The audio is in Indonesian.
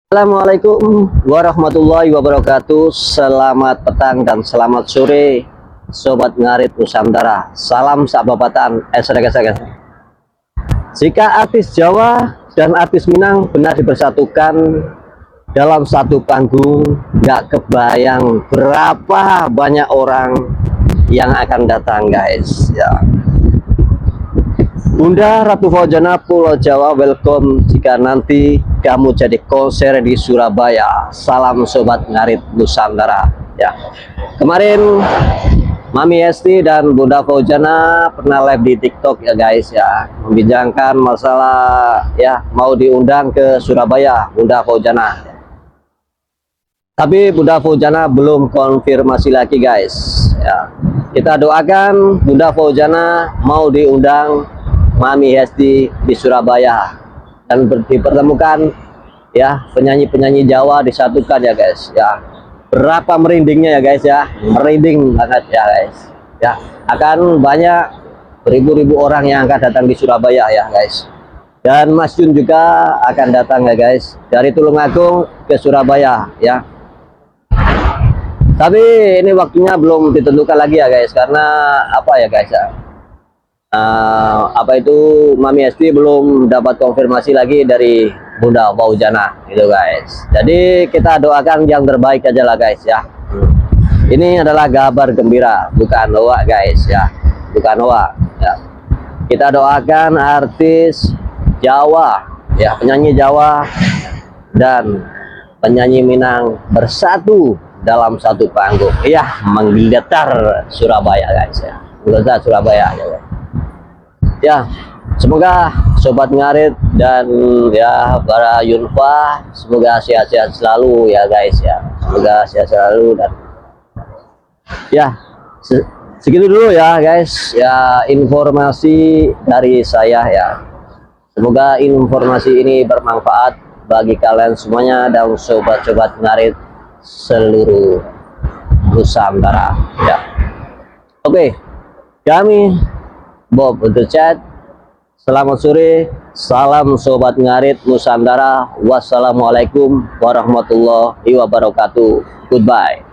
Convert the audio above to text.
Assalamualaikum warahmatullahi wabarakatuh. Selamat petang dan selamat sore, Sobat Ngarit Nusantara. Salam sahabatan. Jika artis Jawa dan artis Minang benar dipersatukan dalam satu panggung, nggak kebayang berapa banyak orang yang akan datang, guys. Ya. Bunda Ratu Fauzana Pulau Jawa, welcome jika nanti kamu jadi konser di Surabaya. Salam Sobat Ngarit Nusantara. Ya, kemarin Mami Esti dan Bunda Fauzana pernah live di TikTok ya guys ya, membincangkan masalah ya mau diundang ke Surabaya Bunda Fauzana. Tapi Bunda Fauzana belum konfirmasi lagi guys. Ya, kita doakan Bunda Fauzana mau diundang Mami Hesti di Surabaya dan dipertemukan ya penyanyi-penyanyi Jawa disatukan ya guys ya. Berapa merindingnya ya guys ya, merinding banget ya guys ya. Akan banyak beribu-ribu orang yang akan datang di Surabaya ya guys. Dan Mas Jun juga akan datang ya guys dari Tulungagung ke Surabaya ya. Tapi ini waktunya belum ditentukan lagi ya guys, karena apa ya guys ya, Mami Esti belum dapat konfirmasi lagi dari Bunda Fauzana gitu guys. Jadi kita doakan yang terbaik aja lah guys ya. Ini adalah kabar gembira, bukan hoak guys ya, bukan hoak ya. Kita doakan artis Jawa ya, penyanyi Jawa dan penyanyi Minang bersatu dalam satu panggung ya, menggeletar Surabaya guys ya, menggeletar Surabaya ya guys. Ya, semoga Sobat Ngarit dan ya para Yunfa semoga sehat-sehat selalu ya guys ya. Semoga sehat selalu dan ya segitu dulu ya guys ya informasi dari saya ya. Semoga informasi ini bermanfaat bagi kalian semuanya dan sobat-sobat Ngarit seluruh Nusantara ya. Oke, kami Bob untuk chat. Selamat sore, salam Sobat Ngarit Nusantara. Wassalamualaikum warahmatullahi wabarakatuh. Goodbye.